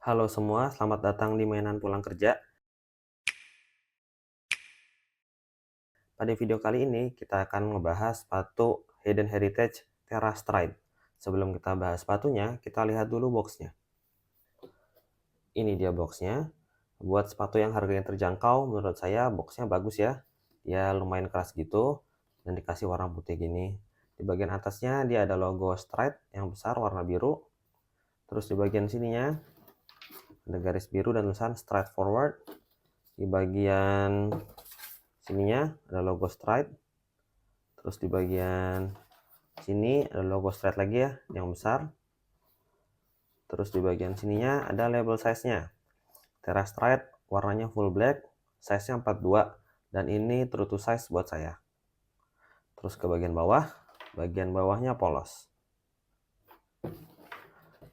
Halo semua, selamat datang di mainan pulang kerja. Pada video kali ini kita akan ngebahas sepatu Hayden Heritage Terra Stride. Sebelum kita bahas sepatunya, kita lihat dulu boxnya. Ini dia boxnya. Buat sepatu yang harganya terjangkau, menurut saya boxnya bagus ya. Dia lumayan keras gitu dan dikasih warna putih gini. Di bagian atasnya dia ada logo Stride yang besar warna biru. Terus di bagian sininya ada garis biru dan tulisan Stride Forward. Di bagian sininya ada logo Stride. Terus di bagian sini ada logo Stride lagi ya, yang besar. Terus di bagian sininya ada label size-nya. Terra Stride warnanya full black, size-nya 42, dan ini true to size buat saya. Terus ke bagian bawahnya polos.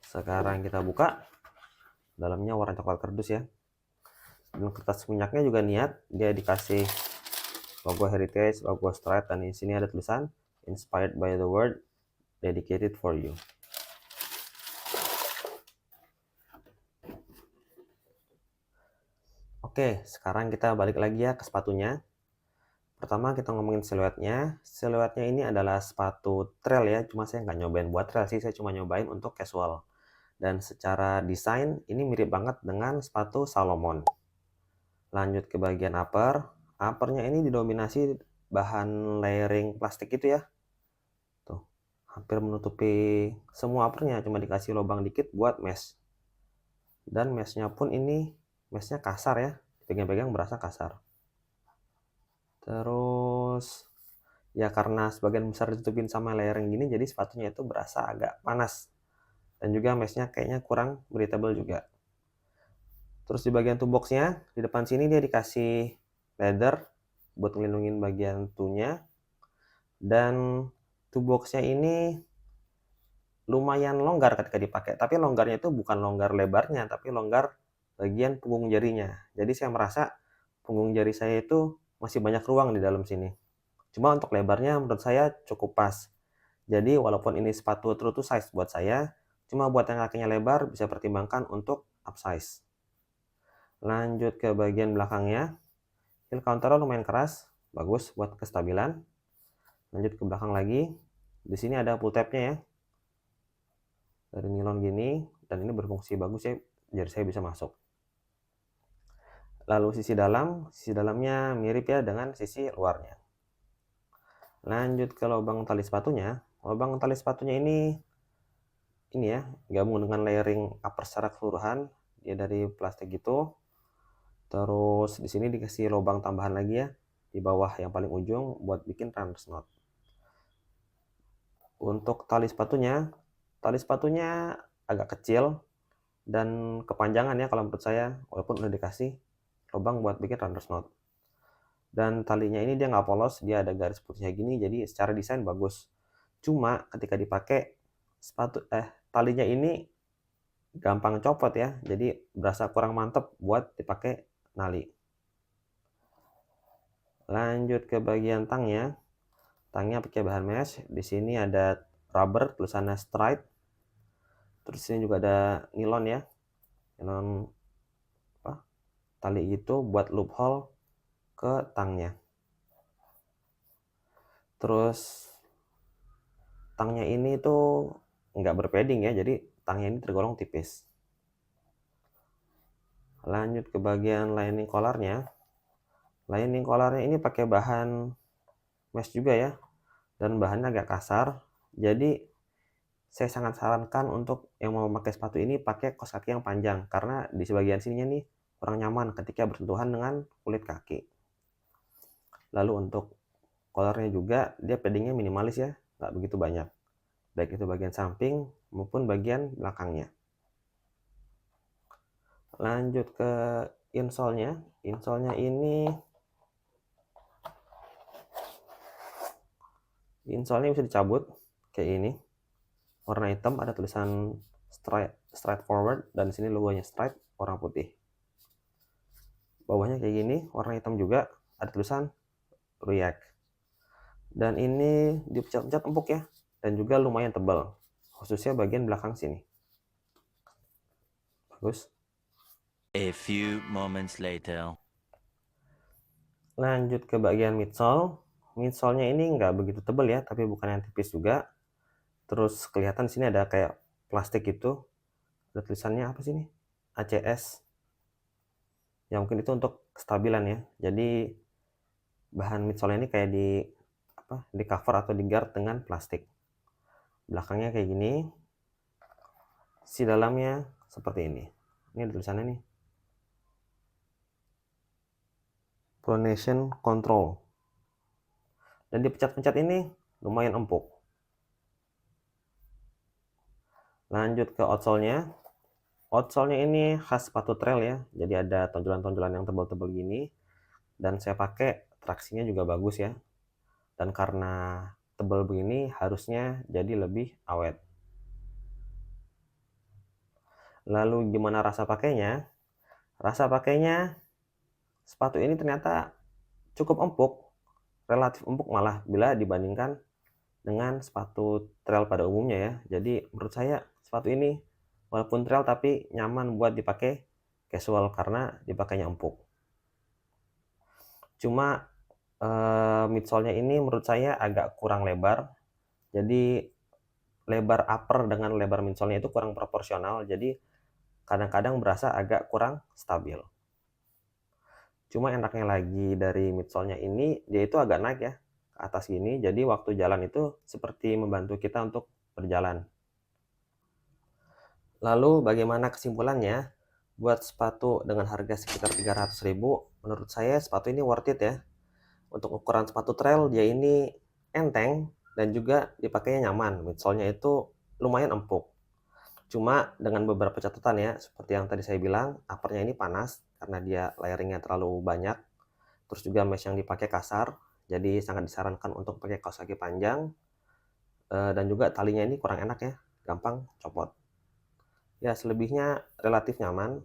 Sekarang kita buka, dalamnya warna coklat kardus ya. Dan kertas minyaknya juga niat, dia dikasih logo Heritage, logo Stride, dan di sini ada tulisan Inspired by the Word, Dedicated for You. Oke, sekarang kita balik lagi ya ke sepatunya. Pertama kita ngomongin siluetnya. Siluetnya ini adalah sepatu trail ya, cuma saya nggak nyobain buat trail sih, saya cuma nyobain untuk casual. Dan secara desain ini mirip banget dengan sepatu Salomon. Lanjut ke bagian upper. Uppernya ini didominasi bahan layering plastik itu ya. Tuh, hampir menutupi semua uppernya, cuma dikasih lubang dikit buat mesh. Dan meshnya pun ini meshnya kasar ya, pegang-pegang berasa kasar. Terus ya karena sebagian besar ditutupin sama layering gini, jadi sepatunya itu berasa agak panas. Dan juga meshnya kayaknya kurang breathable juga. Terus di bagian toe boxnya, di depan sini dia dikasih leather buat ngelindungin bagian toe-nya. Dan toe boxnya ini lumayan longgar ketika dipakai. Tapi longgarnya itu bukan longgar lebarnya, tapi longgar bagian punggung jarinya. Jadi saya merasa punggung jari saya itu masih banyak ruang di dalam sini. Cuma untuk lebarnya menurut saya cukup pas. Jadi walaupun ini sepatu true to size buat saya, cuma buat yang kakinya lebar bisa pertimbangkan untuk upsize. Lanjut ke bagian belakangnya. Heel counternya lumayan keras, bagus buat kestabilan. Lanjut ke belakang lagi. Di sini ada pull tabnya ya. Dari nilon gini, dan ini berfungsi bagus ya, jari saya bisa masuk. Lalu sisi dalamnya mirip ya dengan sisi luarnya. Lanjut ke lubang tali sepatunya. Lubang tali sepatunya ini ya, gabung dengan layering upper secara keseluruhan. Dia dari plastik gitu. Terus di sini dikasih lubang tambahan lagi ya di bawah yang paling ujung buat bikin runner's knot. Untuk tali sepatunya agak kecil dan kepanjangan ya kalau menurut saya, walaupun udah dikasih lubang buat bikin runner's knot. Dan talinya ini dia nggak polos, dia ada garis putihnya gini, jadi secara desain bagus. Cuma ketika dipakai talinya ini gampang copot ya, jadi berasa kurang mantep buat dipakai nali. Lanjut ke bagian tangnya. Tangnya pakai bahan mesh. Di sini ada rubber tulisannya Stride. Terus sini juga ada nilon ya. Nilon tali gitu buat loophole ke tangnya. Terus tangnya ini tuh nggak berpadding ya, jadi tangnya ini tergolong tipis. Lanjut ke bagian lining collarnya. Lining collarnya ini pakai bahan mesh juga ya, dan bahannya agak kasar. Jadi saya sangat sarankan untuk yang mau pakai sepatu ini pakai kaos kaki yang panjang, karena di sebagian sininya nih kurang nyaman ketika bersentuhan dengan kulit kaki. Lalu untuk collarnya juga dia paddingnya minimalis ya, nggak begitu banyak, baik itu bagian samping maupun bagian belakangnya. Lanjut ke insole-nya. Insole-nya ini bisa dicabut kayak ini, warna hitam, ada tulisan stride forward, dan di sini logonya Stride warna putih. Bawahnya kayak gini, warna hitam juga, ada tulisan React. Dan ini dipecat-pecat empuk ya, dan juga lumayan tebal, khususnya bagian belakang sini. Bagus. A few moments later. Lanjut ke bagian midsole. Midsole-nya ini nggak begitu tebal ya, tapi bukan yang tipis juga. Terus kelihatan di sini ada kayak plastik gitu. Ada tulisannya apa sih ini? ACS. Ya mungkin itu untuk kestabilan ya. Jadi bahan midsole ini kayak di cover atau di guard dengan plastik. Belakangnya kayak gini. Si dalamnya seperti ini. Ini ada tulisannya nih. Pronation control. Dan dipencet-pencet ini lumayan empuk. Lanjut ke outsole-nya. Outsole-nya ini khas sepatu trail ya. Jadi ada tonjolan-tonjolan yang tebal-tebal gini. Dan saya pakai traksinya juga bagus ya. Dan karena tebal begini harusnya jadi lebih awet. Lalu gimana rasa pakainya? Rasa pakainya sepatu ini ternyata cukup empuk. Relatif empuk malah bila dibandingkan dengan sepatu trail pada umumnya ya. Jadi menurut saya sepatu ini walaupun trail tapi nyaman buat dipakai casual karena dipakainya empuk. Cuma midsole-nya ini menurut saya agak kurang lebar. Jadi lebar upper dengan lebar midsole-nya itu kurang proporsional. Jadi kadang-kadang berasa agak kurang stabil. Cuma enaknya lagi dari midsole-nya ini dia itu agak naik ya ke atas gini. Jadi waktu jalan itu seperti membantu kita untuk berjalan. Lalu bagaimana kesimpulannya? Buat sepatu dengan harga sekitar 300.000, menurut saya sepatu ini worth it ya. Untuk ukuran sepatu trail dia ini enteng dan juga dipakainya nyaman. Midsole-nya itu lumayan empuk. Cuma dengan beberapa catatan ya, seperti yang tadi saya bilang, upper-nya ini panas karena dia layering-nya terlalu banyak. Terus juga mesh yang dipakai kasar, jadi sangat disarankan untuk pakai kaos kaki panjang. Dan juga talinya ini kurang enak ya, gampang copot. Ya selebihnya relatif nyaman.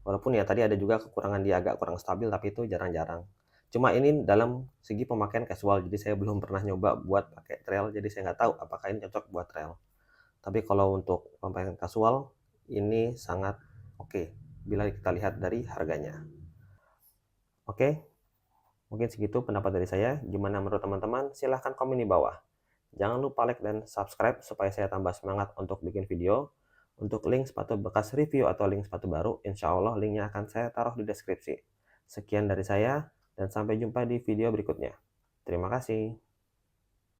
Walaupun ya tadi ada juga kekurangan dia agak kurang stabil, tapi itu jarang-jarang. Cuma ini dalam segi pemakaian casual, jadi saya belum pernah nyoba buat pakai trail, jadi saya nggak tahu apakah ini cocok buat trail. Tapi kalau untuk pemakaian casual, ini sangat oke bila kita lihat dari harganya. Oke, mungkin segitu pendapat dari saya. Gimana menurut teman-teman? Silahkan komen di bawah. Jangan lupa like dan subscribe supaya saya tambah semangat untuk bikin video. Untuk link sepatu bekas review atau link sepatu baru, insya Allah linknya akan saya taruh di deskripsi. Sekian dari saya, dan sampai jumpa di video berikutnya. Terima kasih.